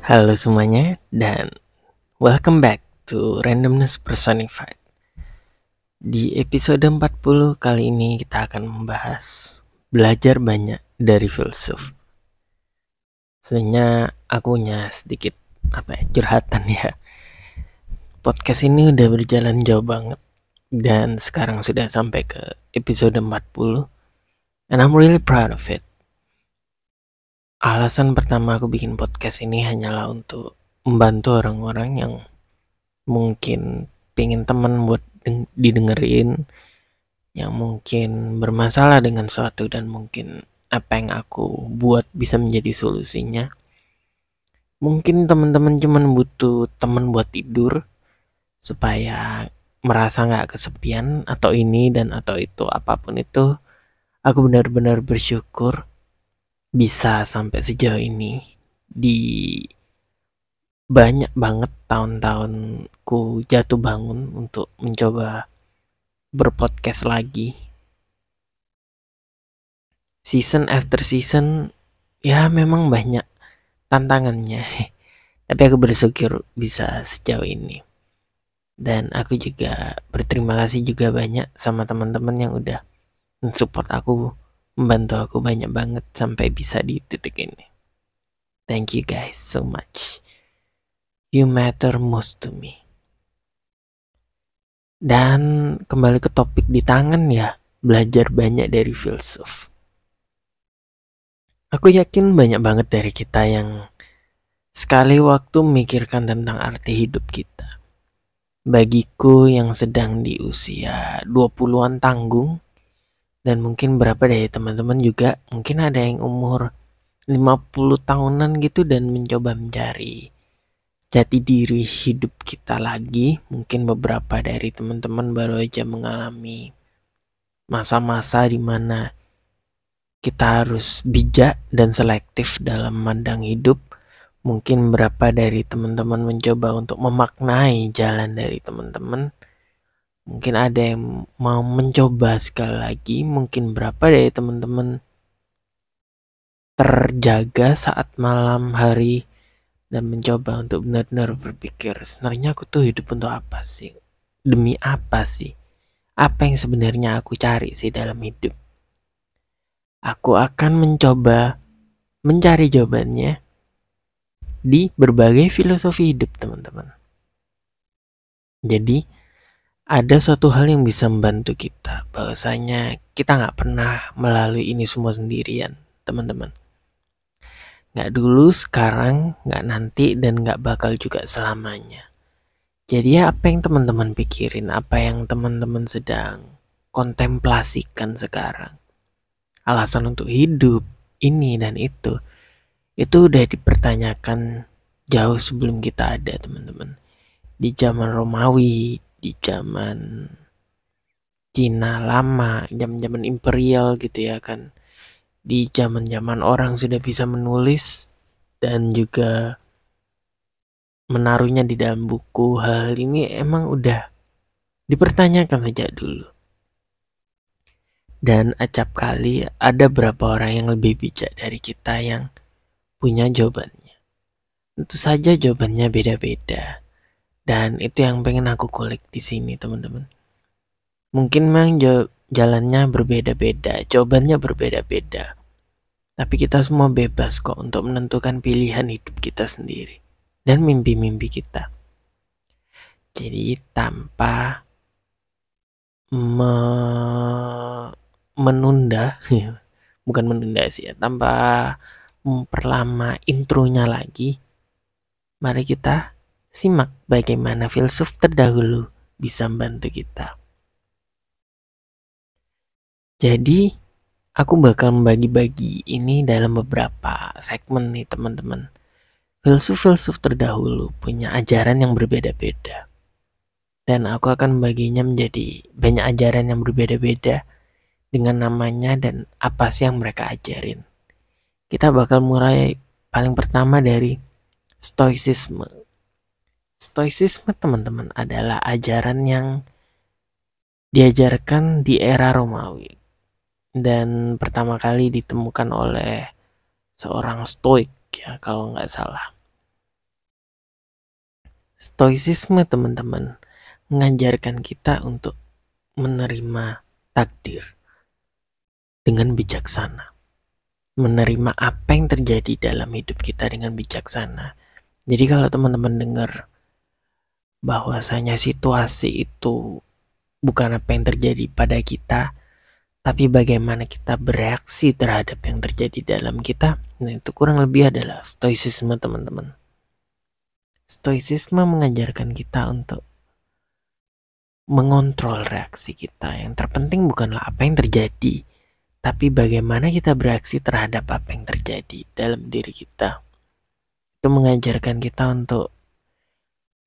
Halo semuanya dan welcome back to Randomness Personified. Di episode 40 kali ini kita akan membahas belajar banyak dari filsuf. Sebenarnya aku punya sedikit curhatan ya. Podcast ini udah berjalan jauh banget dan sekarang sudah sampai ke episode 40 and I'm really proud of it. Alasan pertama aku bikin podcast ini hanyalah untuk membantu orang-orang yang mungkin pengen temen buat didengerin, yang mungkin bermasalah dengan suatu dan mungkin apa yang aku buat bisa menjadi solusinya. Mungkin teman-teman cuman butuh teman buat tidur supaya merasa nggak kesepian atau ini dan atau itu apapun itu. Aku benar-benar bersyukur bisa sampai sejauh ini di banyak banget tahun-tahunku jatuh bangun untuk mencoba berpodcast lagi. Season after season ya memang banyak tantangannya. Tapi aku bersyukur bisa sejauh ini. Dan aku juga berterima kasih juga banyak sama teman-teman yang udah mensupport aku, membantu aku banyak banget sampai bisa di titik ini. Thank you guys so much. You matter most to me. Dan kembali ke topik di tangan ya, belajar banyak dari filsuf. Aku yakin banyak banget dari kita yang sekali waktu memikirkan tentang arti hidup kita. Bagiku yang sedang di usia 20-an tanggung, dan mungkin berapa dari teman-teman juga, mungkin ada yang umur 50 tahunan gitu dan mencoba mencari jati diri hidup kita lagi. Mungkin beberapa dari teman-teman baru aja mengalami masa-masa di mana kita harus bijak dan selektif dalam memandang hidup. Mungkin berapa dari teman-teman mencoba untuk memaknai jalan dari teman-teman. Mungkin ada yang mau mencoba sekali lagi. Mungkin berapa dari teman-teman terjaga saat malam hari dan mencoba untuk benar-benar berpikir, sebenarnya aku tuh hidup untuk apa sih? Demi apa sih? Apa yang sebenarnya aku cari sih dalam hidup? Aku akan mencoba mencari jawabannya di berbagai filosofi hidup, teman-teman. Jadi, ada suatu hal yang bisa membantu kita, bahwasanya kita nggak pernah melalui ini semua sendirian, teman-teman. Nggak dulu, sekarang, nggak nanti, dan nggak bakal juga selamanya. Jadi apa yang teman-teman pikirin, apa yang teman-teman sedang kontemplasikan sekarang, alasan untuk hidup, ini dan itu udah dipertanyakan jauh sebelum kita ada, teman-teman. Di zaman Romawi, di zaman Cina lama, zaman-zaman imperial gitu ya kan. Di zaman-zaman orang sudah bisa menulis dan juga menaruhnya di dalam buku. Hal ini emang udah dipertanyakan sejak dulu. Dan acap kali ada beberapa orang yang lebih bijak dari kita yang punya jawabannya. Tentu saja jawabannya beda-beda. Dan itu yang pengen aku kulik di sini, teman-teman. Mungkin memang jalannya berbeda-beda, jawabannya berbeda-beda. Tapi kita semua bebas kok untuk menentukan pilihan hidup kita sendiri dan mimpi-mimpi kita. Jadi tanpa menunda, bukan menunda sih ya, tanpa memperlama intronya lagi, mari kita simak bagaimana filsuf terdahulu bisa membantu kita. Jadi aku bakal membagi-bagi ini dalam beberapa segmen nih, teman-teman. Filsuf-filsuf terdahulu punya ajaran yang berbeda-beda. Dan aku akan membaginya menjadi banyak ajaran yang berbeda-beda dengan namanya dan apa sih yang mereka ajarin. Kita bakal mulai paling pertama dari Stoicisme. Stoicisme, teman-teman, adalah ajaran yang diajarkan di era Romawi dan pertama kali ditemukan oleh seorang Stoik ya kalau nggak salah. Stoicisme, teman-teman, mengajarkan kita untuk menerima takdir dengan bijaksana. Menerima apa yang terjadi dalam hidup kita dengan bijaksana. Jadi kalau teman-teman dengar bahwasanya situasi itu bukan apa yang terjadi pada kita, tapi bagaimana kita bereaksi terhadap yang terjadi dalam kita, nah itu kurang lebih adalah stoicisme, teman-teman. Stoicisme mengajarkan kita untuk mengontrol reaksi kita. Yang terpenting bukanlah apa yang terjadi, tapi bagaimana kita bereaksi terhadap apa yang terjadi dalam diri kita. Itu mengajarkan kita untuk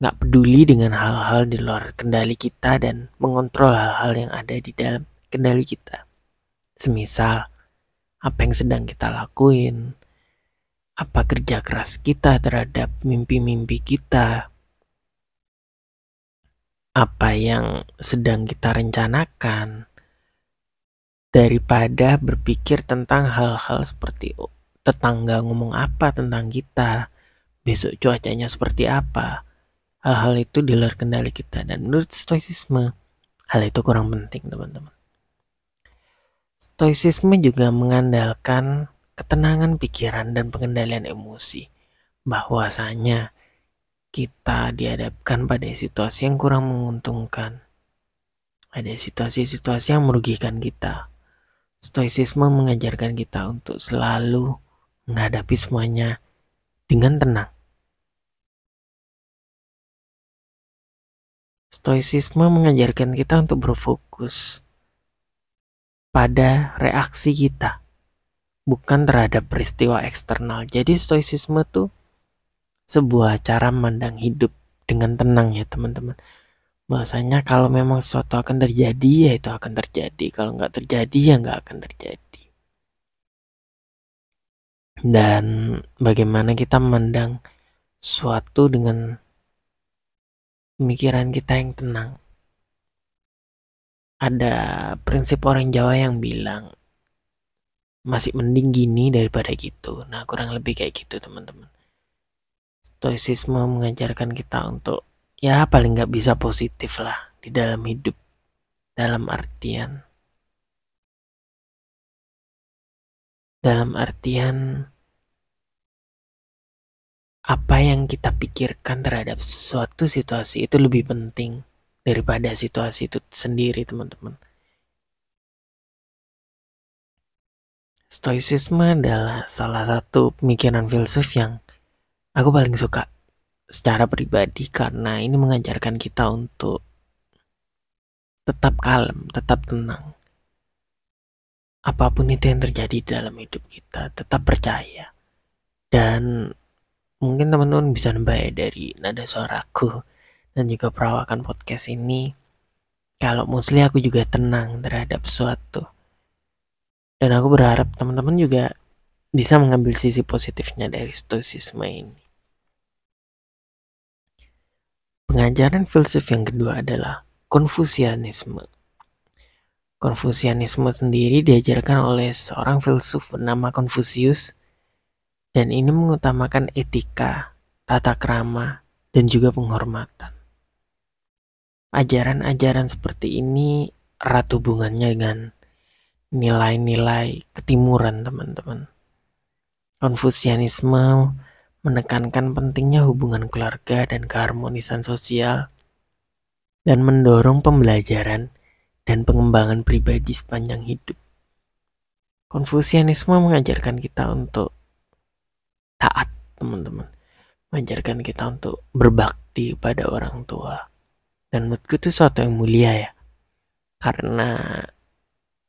gak peduli dengan hal-hal di luar kendali kita dan mengontrol hal-hal yang ada di dalam kendali kita. Semisal, apa yang sedang kita lakuin, apa kerja keras kita terhadap mimpi-mimpi kita, apa yang sedang kita rencanakan, daripada berpikir tentang hal-hal seperti tetangga ngomong apa tentang kita, besok cuacanya seperti apa. Hal-hal itu di luar kendali kita, dan menurut stoicisme hal itu kurang penting, teman-teman. Stoicisme juga mengandalkan ketenangan pikiran dan pengendalian emosi. Bahwasanya kita dihadapkan pada situasi yang kurang menguntungkan, ada situasi-situasi yang merugikan kita. Stoicisme mengajarkan kita untuk selalu menghadapi semuanya dengan tenang. Stoicisme mengajarkan kita untuk berfokus pada reaksi kita, bukan terhadap peristiwa eksternal. Jadi stoicisme itu sebuah cara memandang hidup dengan tenang ya, teman-teman. Bahwasanya kalau memang sesuatu akan terjadi, ya itu akan terjadi. Kalau nggak terjadi, ya nggak akan terjadi. Dan bagaimana kita memandang suatu dengan pemikiran kita yang tenang. Ada prinsip orang Jawa yang bilang, masih mending gini daripada gitu. Nah, kurang lebih kayak gitu, teman-teman. Stoicisme mengajarkan kita untuk ya paling nggak bisa positif lah di dalam hidup. Dalam artian apa yang kita pikirkan terhadap suatu situasi itu lebih penting daripada situasi itu sendiri, teman-teman. Stoicisme adalah salah satu pemikiran filsuf yang aku paling suka secara pribadi, karena ini mengajarkan kita untuk tetap kalem, tetap tenang. Apapun itu yang terjadi dalam hidup kita, tetap percaya. Dan mungkin teman-teman bisa nebak dari nada suaraku dan juga perawakan podcast ini, kalau mostly aku juga tenang terhadap suatu. Dan aku berharap teman-teman juga bisa mengambil sisi positifnya dari stoicisme ini. Pengajaran filsuf yang kedua adalah Konfusianisme. Konfusianisme sendiri diajarkan oleh seorang filsuf bernama Konfusius, dan ini mengutamakan etika, tata krama, dan juga penghormatan. Ajaran-ajaran seperti ini erat hubungannya dengan nilai-nilai ketimuran, teman-teman. Konfusianisme menekankan pentingnya hubungan keluarga dan keharmonisan sosial, dan mendorong pembelajaran dan pengembangan pribadi sepanjang hidup. Konfusianisme mengajarkan kita untuk taat, teman-teman. Mengajarkan kita untuk berbakti pada orang tua. Dan menurutku itu sesuatu yang mulia ya. Karena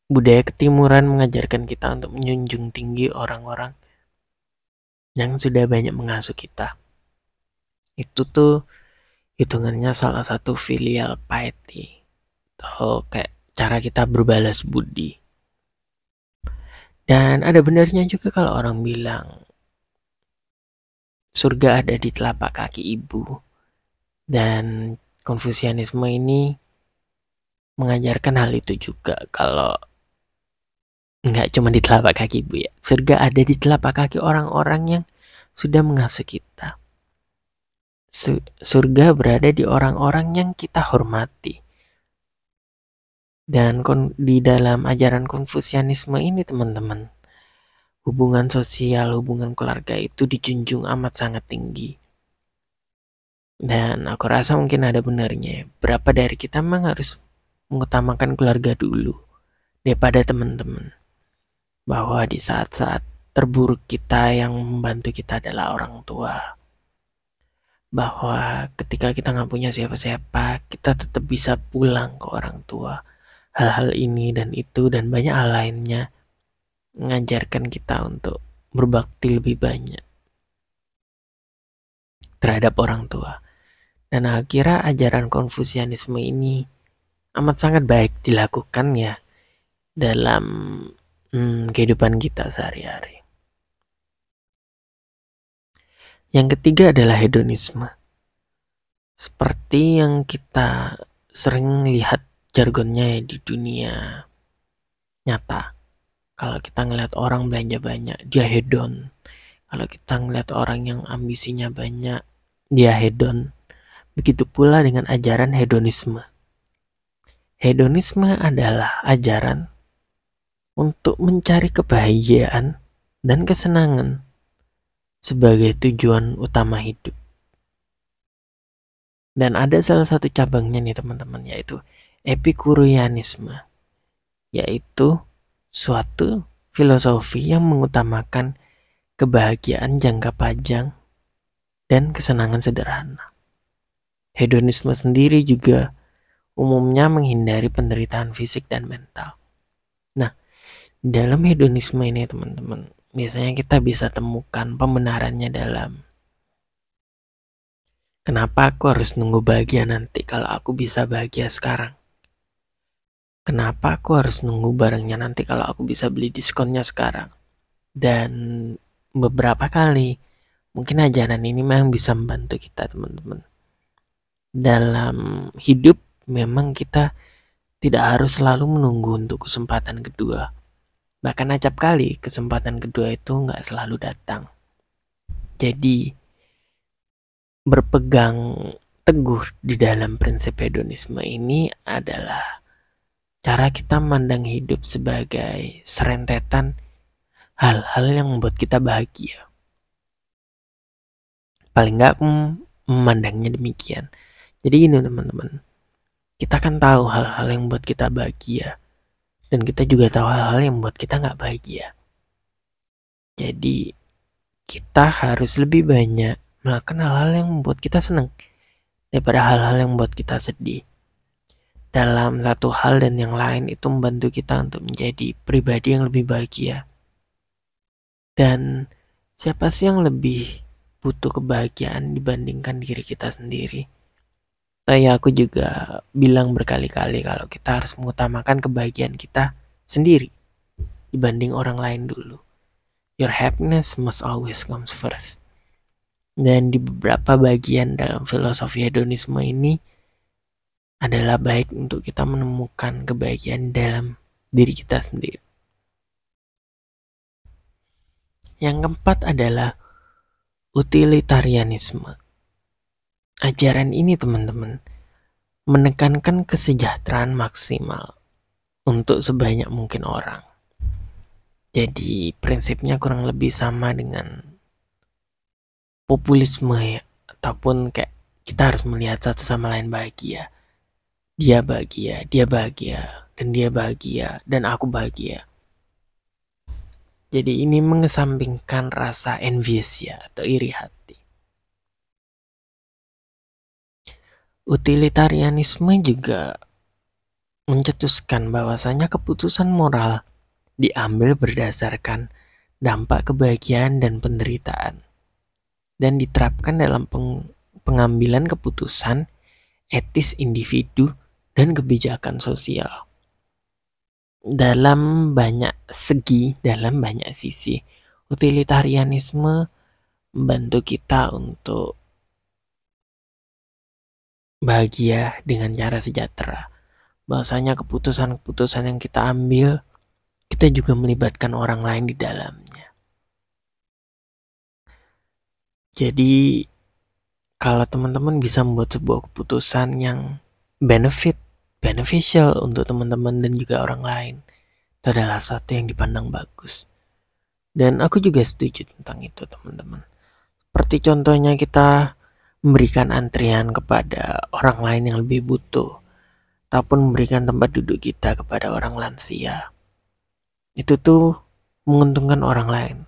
budaya ketimuran mengajarkan kita untuk menjunjung tinggi orang-orang yang sudah banyak mengasuh kita. Itu tuh hitungannya salah satu filial piety, atau kayak cara kita berbalas budi. Dan ada benarnya juga kalau orang bilang surga ada di telapak kaki ibu. Dan Konfusianisme ini mengajarkan hal itu juga, kalau nggak cuma di telapak kaki ibu ya, surga ada di telapak kaki orang-orang yang sudah mengasuh kita. Surga berada di orang-orang yang kita hormati. Dan di dalam ajaran Konfusianisme ini teman-teman, hubungan sosial, hubungan keluarga itu dijunjung amat sangat tinggi. Dan aku rasa mungkin ada benarnya. Berapa dari kita memang harus mengutamakan keluarga dulu daripada teman-teman. Bahwa di saat-saat terburuk kita yang membantu kita adalah orang tua. Bahwa ketika kita nggak punya siapa-siapa, kita tetap bisa pulang ke orang tua. Hal-hal ini dan itu dan banyak hal lainnya mengajarkan kita untuk berbakti lebih banyak terhadap orang tua. Dan akhirnya ajaran Konfusianisme ini amat sangat baik dilakukan ya dalam kehidupan kita sehari-hari. Yang ketiga adalah hedonisme. Seperti yang kita sering lihat jargonnya di dunia nyata. Kalau kita ngeliat orang belanja banyak, dia hedon. Kalau kita ngeliat orang yang ambisinya banyak, dia hedon. Begitu pula dengan ajaran hedonisme. Hedonisme adalah ajaran untuk mencari kebahagiaan dan kesenangan sebagai tujuan utama hidup. Dan ada salah satu cabangnya nih teman-teman, yaitu Epikurianisme, yaitu suatu filosofi yang mengutamakan kebahagiaan jangka panjang dan kesenangan sederhana. Hedonisme sendiri juga umumnya menghindari penderitaan fisik dan mental. Nah, dalam hedonisme ini teman-teman, biasanya kita bisa temukan pembenarannya dalam kenapa aku harus nunggu bahagia nanti kalau aku bisa bahagia sekarang? Kenapa aku harus nunggu barangnya nanti kalau aku bisa beli diskonnya sekarang? Dan beberapa kali mungkin ajaran ini memang bisa membantu kita teman-teman. Dalam hidup memang kita tidak harus selalu menunggu untuk kesempatan kedua. Bahkan acap kali kesempatan kedua itu nggak selalu datang. Jadi berpegang teguh di dalam prinsip hedonisme ini adalah cara kita memandang hidup sebagai serentetan hal-hal yang membuat kita bahagia. Paling nggak aku memandangnya demikian. Jadi gini teman-teman, kita kan tahu hal-hal yang membuat kita bahagia. Dan kita juga tahu hal-hal yang membuat kita nggak bahagia. Jadi kita harus lebih banyak melakukan hal-hal yang membuat kita senang daripada hal-hal yang membuat kita sedih. Dalam satu hal dan yang lain itu membantu kita untuk menjadi pribadi yang lebih bahagia. Dan siapa sih yang lebih butuh kebahagiaan dibandingkan diri kita sendiri? Aku juga bilang berkali-kali kalau kita harus mengutamakan kebahagiaan kita sendiri dibanding orang lain dulu. Your happiness must always comes first. Dan di beberapa bagian dalam filosofi hedonisme ini adalah baik untuk kita menemukan kebahagiaan dalam diri kita sendiri. Yang keempat adalah utilitarianisme. Ajaran ini teman-teman menekankan kesejahteraan maksimal untuk sebanyak mungkin orang. Jadi prinsipnya kurang lebih sama dengan populisme ya, ataupun kayak kita harus melihat satu sama lain bahagia. Dia bahagia, dan dia bahagia, dan aku bahagia. Jadi ini mengesampingkan rasa envious ya, atau iri hati. Utilitarianisme juga mencetuskan bahwasanya keputusan moral diambil berdasarkan dampak kebahagiaan dan penderitaan, dan diterapkan dalam pengambilan keputusan etis individu dan kebijakan sosial. Dalam banyak segi, dalam banyak sisi, utilitarianisme membantu kita untuk bahagia dengan cara sejahtera. Bahwasanya keputusan-keputusan yang kita ambil, kita juga melibatkan orang lain di dalamnya. Jadi kalau teman-teman bisa membuat sebuah keputusan yang beneficial untuk teman-teman dan juga orang lain, itu adalah satu yang dipandang bagus. Dan aku juga setuju tentang itu, teman-teman. Seperti contohnya kita memberikan antrian kepada orang lain yang lebih butuh, ataupun memberikan tempat duduk kita kepada orang lansia. Itu tuh menguntungkan orang lain.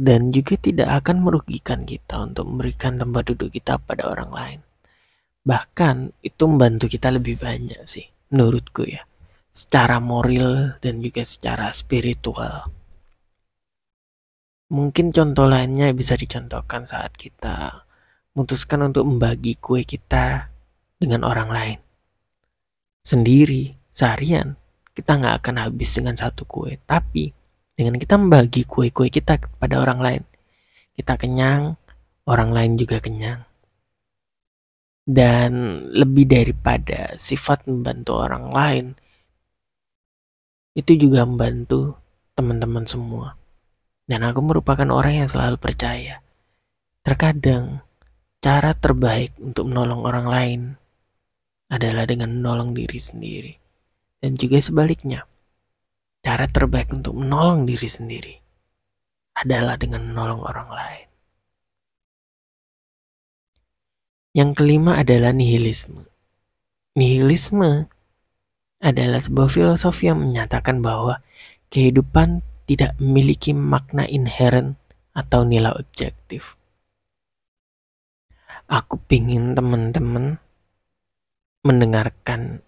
Dan juga tidak akan merugikan kita untuk memberikan tempat duduk kita pada orang lain. Bahkan itu membantu kita lebih banyak sih, menurutku ya. Secara moral dan juga secara spiritual. Mungkin contoh lainnya bisa dicontohkan saat kita memutuskan untuk membagi kue kita dengan orang lain. Sendiri, seharian, kita nggak akan habis dengan satu kue. Tapi dengan kita membagi kue-kue kita kepada orang lain, kita kenyang, orang lain juga kenyang. Dan lebih daripada sifat membantu orang lain, itu juga membantu teman-teman semua. Dan aku merupakan orang yang selalu percaya, terkadang cara terbaik untuk menolong orang lain adalah dengan menolong diri sendiri. Dan juga sebaliknya, cara terbaik untuk menolong diri sendiri adalah dengan menolong orang lain. Yang kelima adalah nihilisme. Nihilisme adalah sebuah filosofi yang menyatakan bahwa kehidupan tidak memiliki makna inherent atau nilai objektif. Aku pingin teman-teman mendengarkan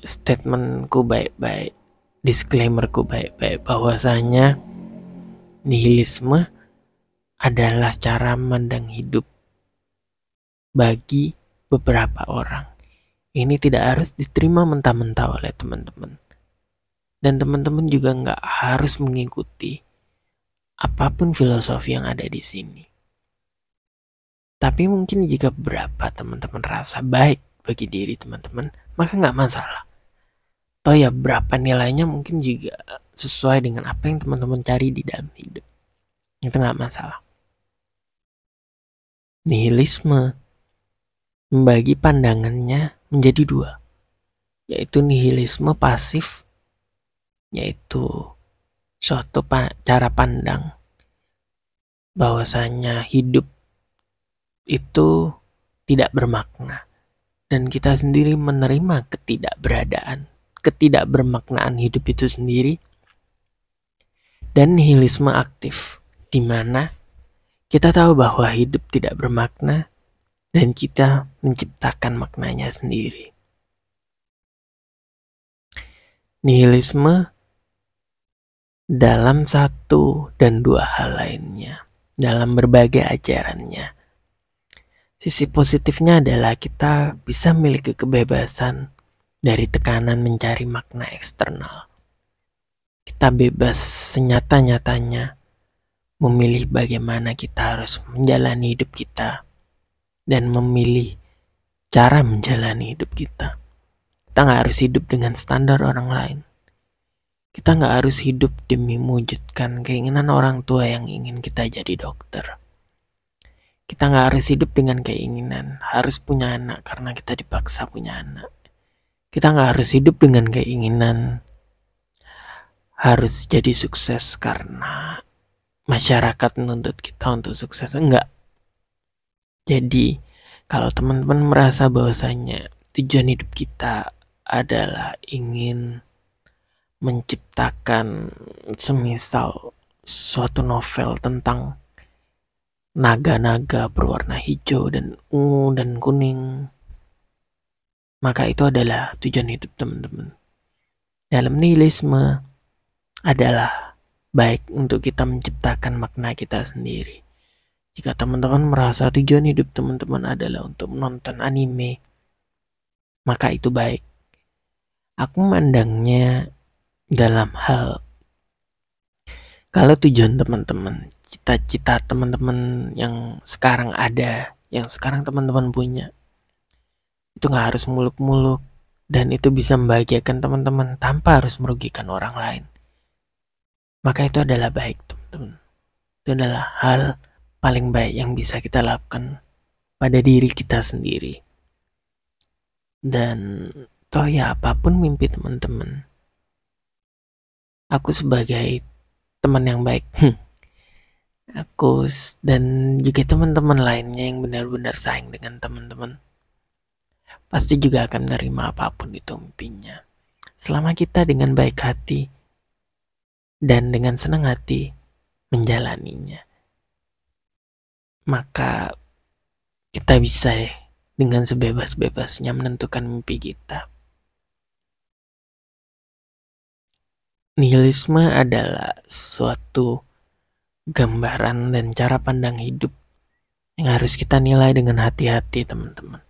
statementku baik-baik, disclaimerku baik-baik, bahwasanya nihilisme adalah cara memandang hidup bagi beberapa orang. Ini tidak harus diterima mentah-mentah oleh teman-teman. Dan teman-teman juga nggak harus mengikuti apapun filosofi yang ada di sini. Tapi mungkin jika beberapa teman-teman rasa baik bagi diri teman-teman, maka nggak masalah. Toh ya berapa nilainya mungkin juga sesuai dengan apa yang teman-teman cari di dalam hidup. Itu nggak masalah. Nihilisme membagi pandangannya menjadi dua, yaitu nihilisme pasif, yaitu suatu cara pandang bahwasanya hidup itu tidak bermakna dan kita sendiri menerima ketidakbermaknaan hidup itu sendiri. Dan nihilisme aktif, di mana kita tahu bahwa hidup tidak bermakna dan kita menciptakan maknanya sendiri. Nihilisme dalam satu dan dua hal lainnya, dalam berbagai ajarannya. Sisi positifnya adalah kita bisa memiliki kebebasan dari tekanan mencari makna eksternal. Kita bebas senyata-nyatanya memilih bagaimana kita harus menjalani hidup kita dan memilih cara menjalani hidup kita. Kita gak harus hidup dengan standar orang lain. Kita gak harus hidup demi mewujudkan keinginan orang tua yang ingin kita jadi dokter. Kita gak harus hidup dengan keinginan harus punya anak karena kita dipaksa punya anak. Kita gak harus hidup dengan keinginan harus jadi sukses karena masyarakat menuntut kita untuk sukses. Enggak. Jadi kalau teman-teman merasa bahwasanya tujuan hidup kita adalah ingin menciptakan semisal suatu novel tentang naga-naga berwarna hijau dan ungu dan kuning, maka itu adalah tujuan hidup teman-teman. Dalam nihilisme adalah baik untuk kita menciptakan makna kita sendiri. Jika teman-teman merasa tujuan hidup teman-teman adalah untuk menonton anime, maka itu baik. Aku memandangnya dalam hal kalau tujuan teman-teman, cita-cita teman-teman yang sekarang ada, yang sekarang teman-teman punya, itu gak harus muluk-muluk dan itu bisa membahagiakan teman-teman tanpa harus merugikan orang lain. Maka itu adalah baik teman-teman. Itu adalah hal paling baik yang bisa kita lakukan pada diri kita sendiri. Dan toh ya apapun mimpi teman-teman, aku sebagai teman yang baik, dan juga teman-teman lainnya yang benar-benar sayang dengan teman-teman, pasti juga akan menerima apapun itu mimpinya. Selama kita dengan baik hati dan dengan senang hati menjalaninya, maka kita bisa dengan sebebas-bebasnya menentukan mimpi kita. Nihilisme adalah suatu gambaran dan cara pandang hidup yang harus kita nilai dengan hati-hati, teman-teman.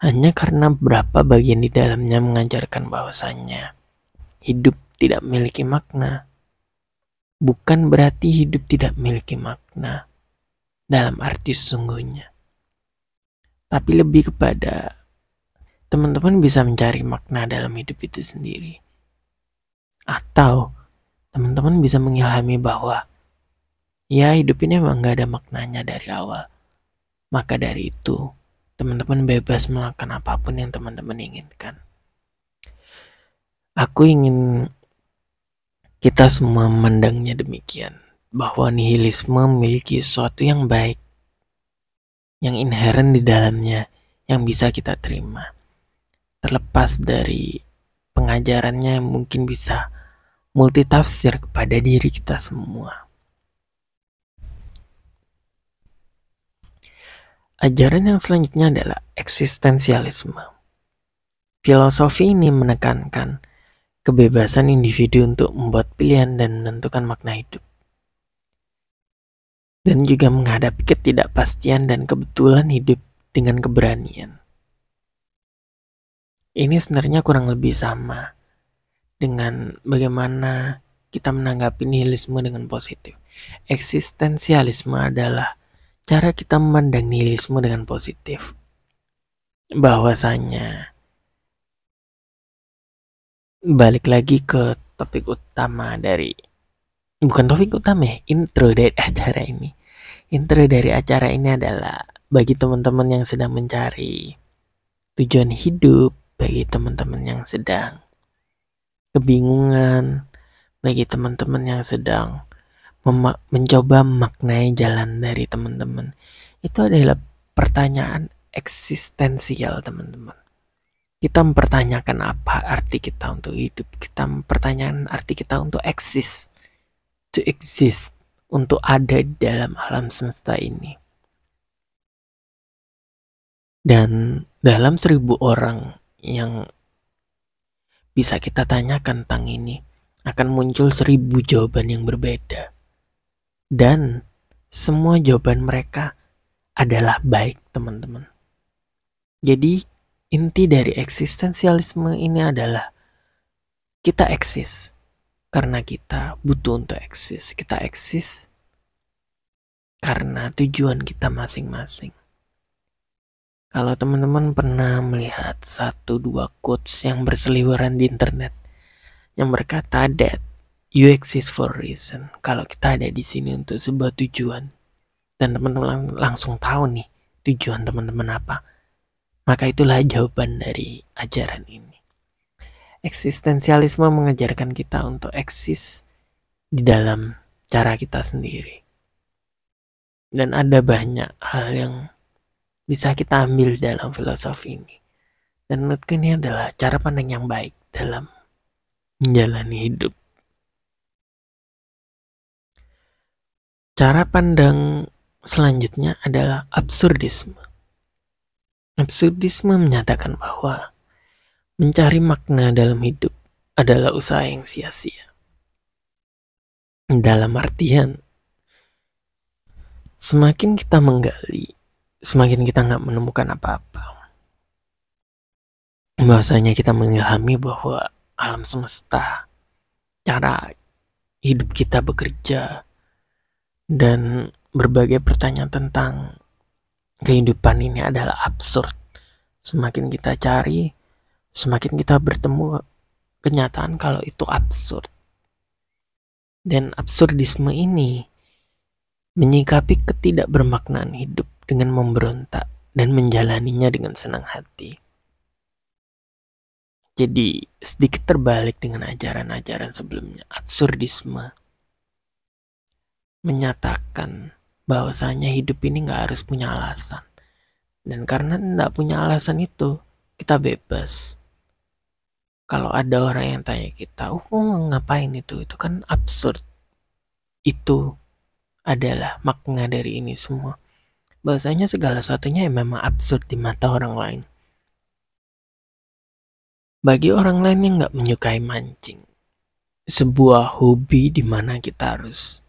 Hanya karena beberapa bagian di dalamnya mengajarkan bahwasannya hidup tidak memiliki makna. Bukan berarti hidup tidak memiliki makna dalam arti sesungguhnya. Tapi lebih kepada teman-teman bisa mencari makna dalam hidup itu sendiri. Atau teman-teman bisa mengilhami bahwa ya hidup ini memang gak ada maknanya dari awal. Maka dari itu, teman-teman bebas melakukan apapun yang teman-teman inginkan. Aku ingin kita semua memandangnya demikian, bahwa nihilisme memiliki sesuatu yang baik, yang inherent di dalamnya, yang bisa kita terima. Terlepas dari pengajarannya yang mungkin bisa multitafsir kepada diri kita semua. Ajaran yang selanjutnya adalah eksistensialisme. Filosofi ini menekankan kebebasan individu untuk membuat pilihan dan menentukan makna hidup. Dan juga menghadapi ketidakpastian dan kebetulan hidup dengan keberanian. Ini sebenarnya kurang lebih sama dengan bagaimana kita menanggapi nihilisme dengan positif. Eksistensialisme adalah cara kita memandang nihilisme dengan positif. Bahwasanya balik lagi ke topik utama dari intro dari acara ini. Intro dari acara ini adalah bagi teman-teman yang sedang mencari tujuan hidup, bagi teman-teman yang sedang kebingungan, bagi teman-teman yang sedang mencoba memaknai jalan dari teman-teman. Itu adalah pertanyaan eksistensial, teman-teman. Kita mempertanyakan apa arti kita untuk hidup. Kita mempertanyakan arti kita untuk eksis. To exist. Untuk ada di dalam alam semesta ini. Dan dalam 1000 orang yang bisa kita tanyakan tentang ini, akan muncul 1000 jawaban yang berbeda. Dan semua jawaban mereka adalah baik, teman-teman. Jadi inti dari eksistensialisme ini adalah kita eksis karena kita butuh untuk eksis. Kita eksis karena tujuan kita masing-masing. Kalau teman-teman pernah melihat 1-2 quotes yang berseliweran di internet yang berkata that you exist for a reason. Kalau kita ada di sini untuk sebuah tujuan dan teman-teman langsung tahu nih tujuan teman-teman apa, maka itulah jawaban dari ajaran ini. Eksistensialisme mengajarkan kita untuk eksis di dalam cara kita sendiri. Dan ada banyak hal yang bisa kita ambil dalam filosofi ini. Dan menurutku ini adalah cara pandang yang baik dalam menjalani hidup. Cara pandang selanjutnya adalah absurdisme. Absurdisme menyatakan bahwa mencari makna dalam hidup adalah usaha yang sia-sia. Dalam artian, semakin kita menggali, semakin kita nggak menemukan apa-apa. Bahwasanya kita mengilhami bahwa alam semesta, cara hidup kita bekerja, dan berbagai pertanyaan tentang kehidupan ini adalah absurd. Semakin kita cari, semakin kita bertemu kenyataan kalau itu absurd. Dan absurdisme ini menyikapi ketidakbermaknaan hidup dengan memberontak dan menjalaninya dengan senang hati. Jadi sedikit terbalik dengan ajaran-ajaran sebelumnya, absurdisme menyatakan bahwasanya hidup ini gak harus punya alasan. Dan karena gak punya alasan itu, kita bebas. Kalau ada orang yang tanya kita, ngapain itu kan absurd. Itu adalah makna dari ini semua. Bahwasanya segala sesuatunya memang absurd di mata orang lain. Bagi orang lain yang gak menyukai mancing, sebuah hobi di mana kita harus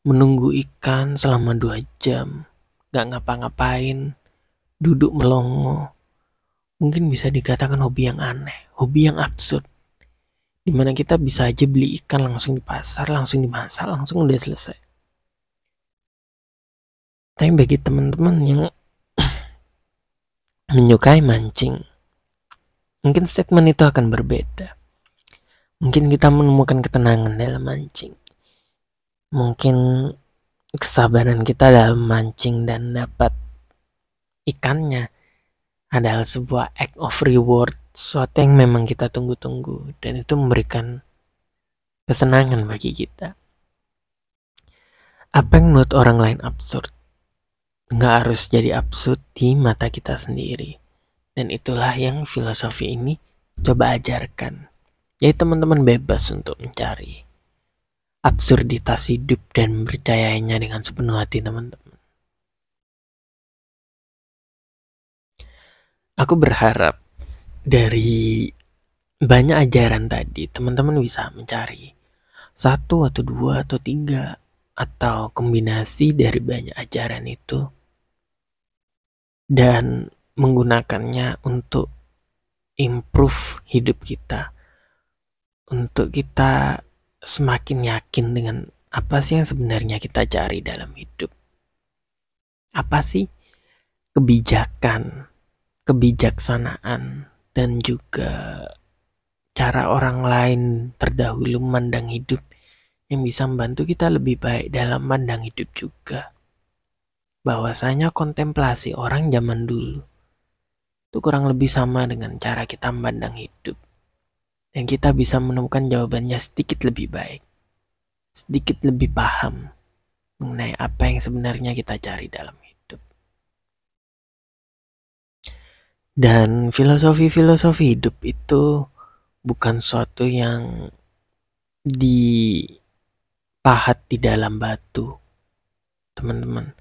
menunggu ikan selama 2 jam, gak ngapa-ngapain, duduk melongo, mungkin bisa dikatakan hobi yang aneh, hobi yang absurd, dimana kita bisa aja beli ikan langsung di pasar, langsung dimasak, langsung udah selesai. Tapi bagi teman-teman yang menyukai mancing, mungkin statement itu akan berbeda. Mungkin kita menemukan ketenangan dalam mancing. Mungkin kesabaran kita dalam mancing dan dapat ikannya adalah sebuah act of reward, sesuatu yang memang kita tunggu-tunggu, dan itu memberikan kesenangan bagi kita. Apa yang menurut orang lain absurd, nggak harus jadi absurd di mata kita sendiri. Dan itulah yang filosofi ini coba ajarkan. Jadi teman-teman bebas untuk mencari absurditas hidup dan mempercayainya dengan sepenuh hati teman-teman. Aku berharap dari banyak ajaran tadi teman-teman bisa mencari 1 atau 2 atau 3 atau kombinasi dari banyak ajaran itu dan menggunakannya untuk improve hidup kita, untuk kita semakin yakin dengan apa sih yang sebenarnya kita cari dalam hidup. Apa sih kebijakan, kebijaksanaan, dan juga cara orang lain terdahulu memandang hidup yang bisa membantu kita lebih baik dalam memandang hidup juga. Bahwasanya kontemplasi orang zaman dulu itu kurang lebih sama dengan cara kita memandang hidup. Dan kita bisa menemukan jawabannya sedikit lebih baik, sedikit lebih paham mengenai apa yang sebenarnya kita cari dalam hidup. Dan filosofi hidup itu bukan suatu yang dipahat di dalam batu, teman-teman.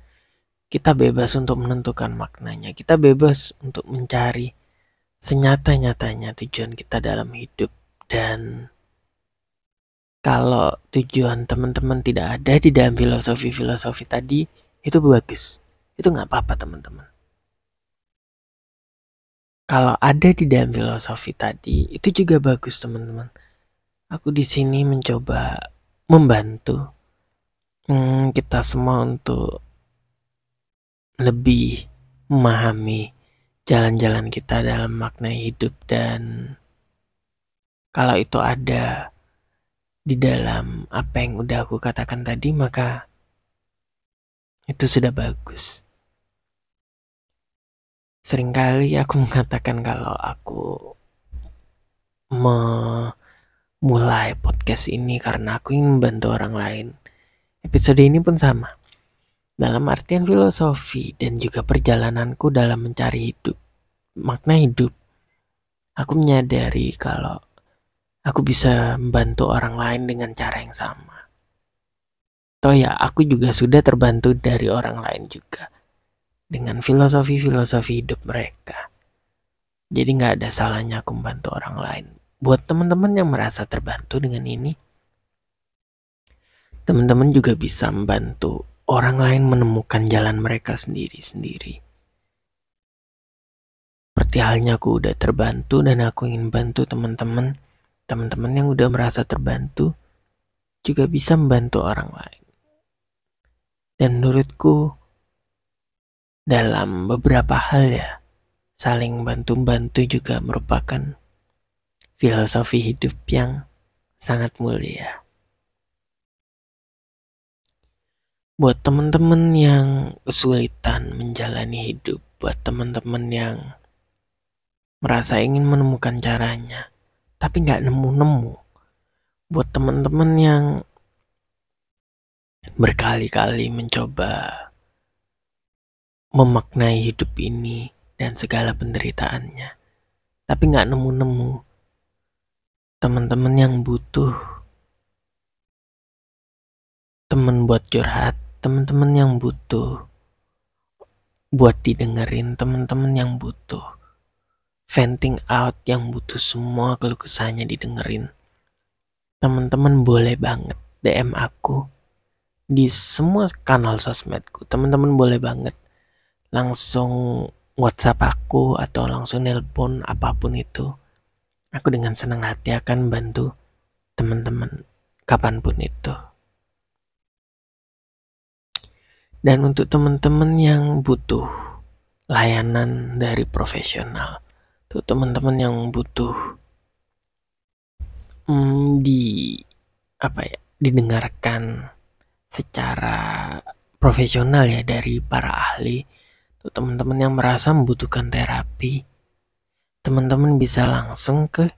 Kita bebas untuk menentukan maknanya. Kita bebas untuk mencari senyata-nyatanya tujuan kita dalam hidup. Dan kalau tujuan teman-teman tidak ada di dalam filosofi tadi, itu bagus. Itu gak apa-apa teman-teman. Kalau ada di dalam filosofi tadi, itu juga bagus teman-teman. Aku di sini mencoba membantu kita semua untuk lebih memahami jalan-jalan kita dalam makna hidup, dan kalau itu ada di dalam apa yang udah aku katakan tadi, maka itu sudah bagus. Seringkali aku mengatakan kalau aku memulai podcast ini karena aku ingin membantu orang lain. Episode ini pun sama. Dalam artian filosofi dan juga perjalananku dalam mencari hidup, makna hidup, aku menyadari kalau aku bisa membantu orang lain dengan cara yang sama. Toh ya, aku juga sudah terbantu dari orang lain juga dengan filosofi hidup mereka. Jadi gak ada salahnya aku membantu orang lain. Buat teman-teman yang merasa terbantu dengan ini, teman-teman juga bisa membantu orang lain menemukan jalan mereka sendiri-sendiri. Seperti halnya aku udah terbantu dan aku ingin bantu teman-teman yang udah merasa terbantu juga bisa membantu orang lain. Dan menurutku dalam beberapa hal ya, saling bantu-bantu juga merupakan filosofi hidup yang sangat mulia. Buat teman-teman yang kesulitan menjalani hidup, buat teman-teman yang merasa ingin menemukan caranya, tapi nggak nemu-nemu. Buat teman-teman yang berkali-kali mencoba memaknai hidup ini dan segala penderitaannya, tapi nggak nemu-nemu. Teman-teman yang butuh teman buat curhat, teman-teman yang butuh buat didengerin, teman-teman yang butuh venting out, yang butuh semua keluh kesahnya didengerin. Teman-teman boleh banget DM aku di semua kanal sosmedku. Teman-teman boleh banget langsung WhatsApp aku atau langsung nelpon, apapun itu. Aku dengan senang hati akan bantu teman-teman kapanpun itu. Dan untuk teman-teman yang butuh layanan dari profesional, untuk teman-teman yang butuh didengarkan secara profesional ya dari para ahli, untuk teman-teman yang merasa membutuhkan terapi, teman-teman bisa langsung ke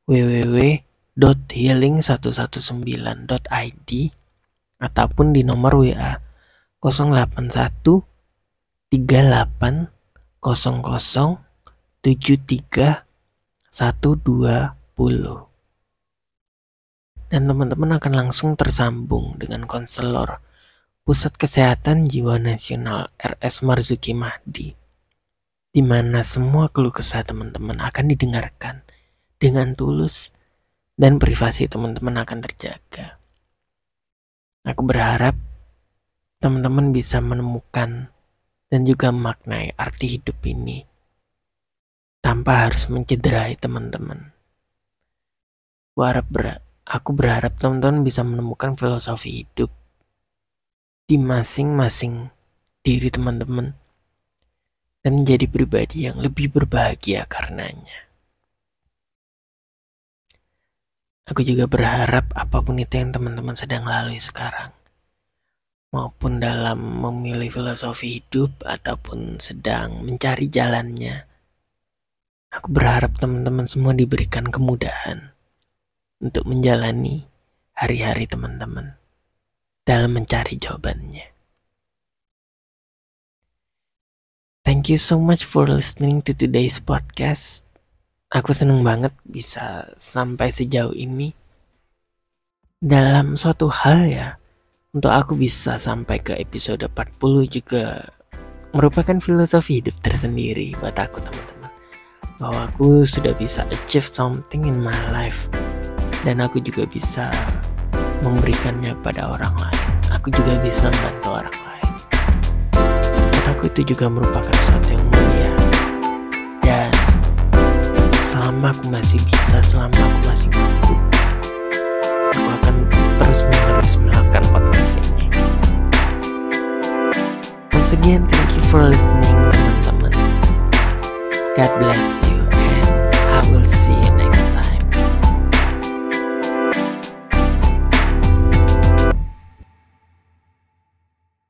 www.healing119.id ataupun di nomor WA 081 38 00 73 120. Dan teman-teman akan langsung tersambung dengan konselor Pusat Kesehatan Jiwa Nasional RS Marzuki Mahdi, di mana semua keluh kesah teman-teman akan didengarkan dengan tulus dan privasi teman-teman akan terjaga. Aku berharap teman-teman bisa menemukan dan juga memaknai arti hidup ini tanpa harus mencederai teman-teman. Aku berharap teman-teman bisa menemukan filosofi hidup di masing-masing diri teman-teman dan menjadi pribadi yang lebih berbahagia karenanya. Aku juga berharap apapun itu yang teman-teman sedang lalui sekarang, maupun dalam memilih filosofi hidup ataupun sedang mencari jalannya, aku berharap teman-teman semua diberikan kemudahan untuk menjalani hari-hari teman-teman dalam mencari jawabannya. Thank you so much for listening to today's podcast. Aku seneng banget bisa sampai sejauh ini dalam suatu hal ya. Untuk aku bisa sampai ke episode 40 juga merupakan filosofi hidup tersendiri buat aku teman-teman. Bahwa aku sudah bisa achieve something in my life. Dan aku juga bisa memberikannya pada orang lain. Aku juga bisa membantu orang lain. Buat aku itu juga merupakan sesuatu yang mulia. Dan selama aku masih bisa, selama aku masih mampu, aku akan terus-menerus melakukan podcast ini. Once again, thank you for listening teman-teman. God bless you and I will see you next time.